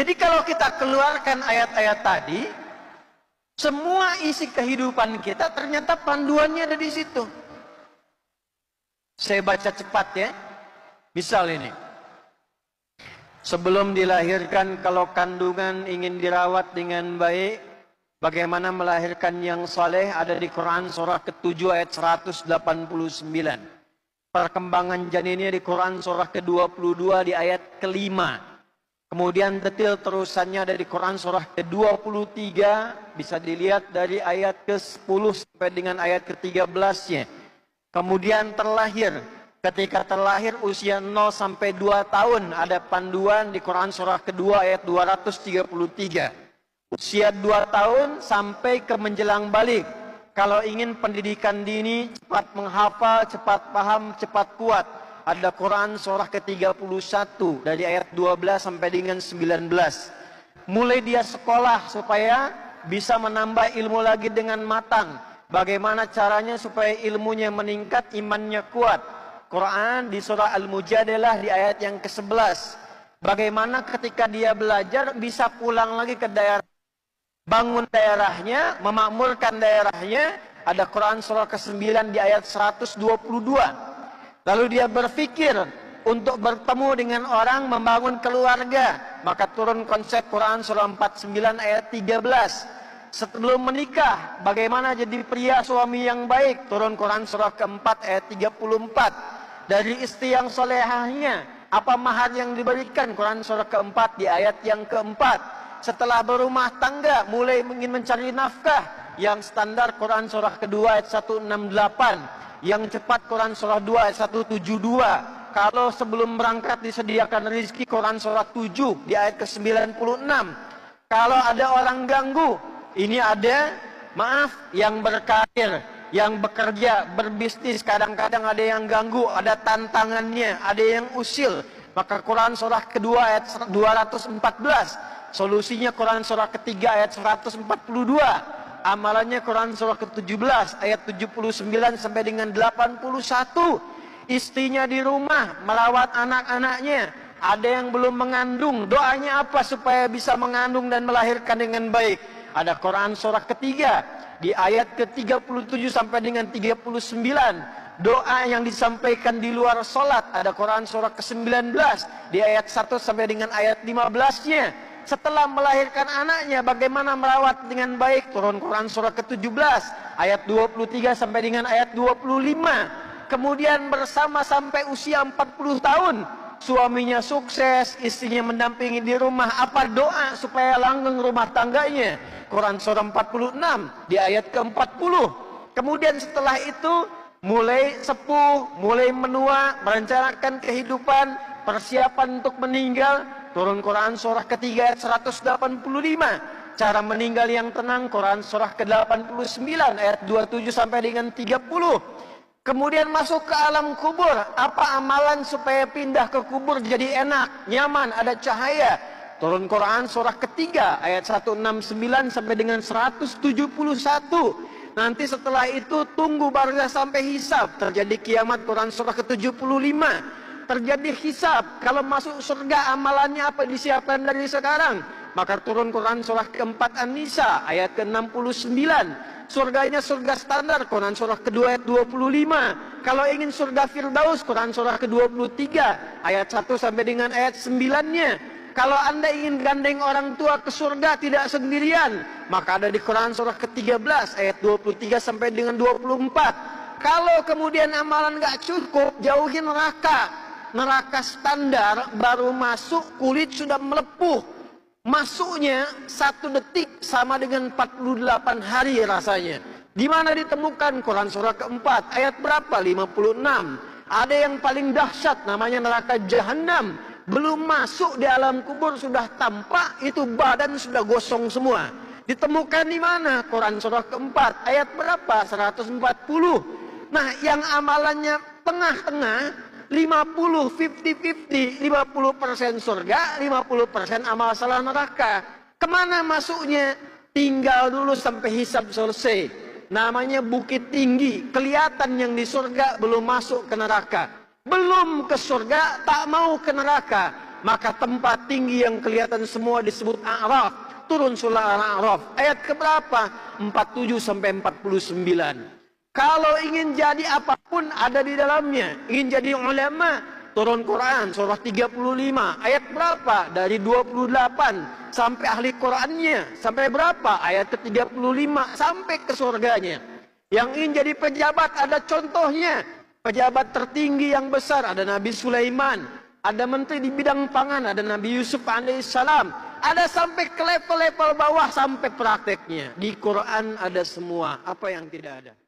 Jadi kalau kita keluarkan ayat-ayat tadi, semua isi kehidupan kita ternyata panduannya ada di situ. Saya baca cepat ya. Misal ini. Sebelum dilahirkan, kalau kandungan ingin dirawat dengan baik, bagaimana melahirkan yang saleh, ada di Quran surah ke-7 ayat 189. Perkembangan janinnya di Quran surah ke-22 di ayat ke-5. Kemudian detail terusannya ada di Quran surah ke-23, bisa dilihat dari ayat ke-10 sampai dengan ayat ke-13-nya. Kemudian terlahir, ketika terlahir usia 0 sampai 2 tahun, ada panduan di Quran surah kedua ayat 233. Usia 2 tahun sampai ke menjelang balik. Kalau ingin pendidikan dini, cepat menghafal, cepat paham, cepat kuat, ada Quran surah ke-31 dari ayat 12 sampai dengan 19. Mulai dia sekolah supaya bisa menambah ilmu lagi dengan matang. Bagaimana caranya supaya ilmunya meningkat, imannya kuat. Quran di surah Al-Mujadalah di ayat yang ke-11. Bagaimana ketika dia belajar bisa pulang lagi ke daerah, bangun daerahnya, memakmurkan daerahnya. Ada Quran surah ke-9 di ayat 122. Lalu dia berpikir untuk bertemu dengan orang, membangun keluarga, maka turun konsep Quran surah 49 ayat 13. Sebelum menikah, bagaimana jadi pria suami yang baik, turun Quran surah ke-4 ayat 34. Dari istri yang solehahnya, apa mahar yang diberikan, Quran surah ke-4 di ayat yang ke-4. Setelah berumah tangga, mulai ingin mencari nafkah, yang standar Quran surah kedua ayat 168. Yang cepat Quran surah 2 ayat 172. Kalau sebelum berangkat disediakan rezeki, Quran surah 7 di ayat ke-96. Kalau ada orang ganggu, ini ada, maaf, yang berkarir, yang bekerja, berbisnis, kadang-kadang ada yang ganggu, ada tantangannya, ada yang usil. Maka Quran surah kedua ayat 214. Solusinya Quran surah ketiga ayat 142. Amalannya Quran surah ke-17 ayat 79 sampai dengan 81. Istrinya di rumah merawat anak-anaknya. Ada yang belum mengandung, doanya apa supaya bisa mengandung dan melahirkan dengan baik? Ada Quran surah ketiga di ayat ke-37 sampai dengan 39. Doa yang disampaikan di luar sholat, ada Quran surah ke-19 di ayat 1 sampai dengan ayat 15-nya. Setelah melahirkan anaknya, bagaimana merawat dengan baik, turun Quran surah ke-17 ayat 23 sampai dengan ayat 25. Kemudian bersama sampai usia 40 tahun, suaminya sukses, istrinya mendampingi di rumah. Apa doa supaya langgeng rumah tangganya? Quran surah 46 di ayat ke-40. Kemudian setelah itu mulai sepuh, mulai menua, merencanakan kehidupan, persiapan untuk meninggal, turun Quran surah ketiga ayat 185. Cara meninggal yang tenang, Quran surah ke-89 ayat 27 sampai dengan 30. Kemudian masuk ke alam kubur. Apa amalan supaya pindah ke kubur jadi enak, nyaman, ada cahaya? Turun Quran surah ketiga ayat 169 sampai dengan 171. Nanti setelah itu tunggu barzah sampai hisab. Terjadi kiamat, Quran surah ke-75. Terjadi hisab. Kalau masuk surga amalannya apa disiapkan dari sekarang? Maka turun Quran surah ke-4 An-Nisa ayat ke-69. Surganya surga standar, Quran surah kedua ayat 25. Kalau ingin surga Firdaus, Quran surah ke-23 ayat 1 sampai dengan ayat 9-nya. Kalau anda ingin gandeng orang tua ke surga tidak sendirian, maka ada di Quran surah ke-13 ayat 23 sampai dengan 24. Kalau kemudian amalan gak cukup, jauhi neraka. Neraka standar, baru masuk kulit sudah melepuh. Masuknya 1 detik sama dengan 48 hari rasanya. Di mana ditemukan? Quran surah ke-4 ayat berapa? 56. Ada yang paling dahsyat namanya neraka jahanam. Belum masuk di alam kubur sudah tampak, itu badan sudah gosong semua. Ditemukan di mana? Quran surah ke-4 ayat berapa? 140. Nah, yang amalannya tengah-tengah, 50, 50-50, 50% surga, 50% amal salah neraka. Kemana masuknya? Tinggal dulu sampai hisab selesai. Namanya bukit tinggi, kelihatan yang di surga, belum masuk ke neraka. Belum ke surga, tak mau ke neraka. maka tempat tinggi yang kelihatan semua disebut A'raf. Turun surah Al-A'raf. Ayat keberapa? 47 sampai 49. Kalau ingin jadi apapun ada di dalamnya. Ingin jadi ulama, turun Quran surah 35. Ayat berapa? Dari 28 sampai ahli Qurannya. Sampai berapa? Ayat ke-35 sampai ke surganya. Yang ingin jadi pejabat ada contohnya. Pejabat tertinggi yang besar ada Nabi Sulaiman. Ada menteri di bidang pangan, ada Nabi Yusuf alaihissalam. Ada sampai ke level-level bawah sampai prakteknya. Di Quran ada semua. Apa yang tidak ada?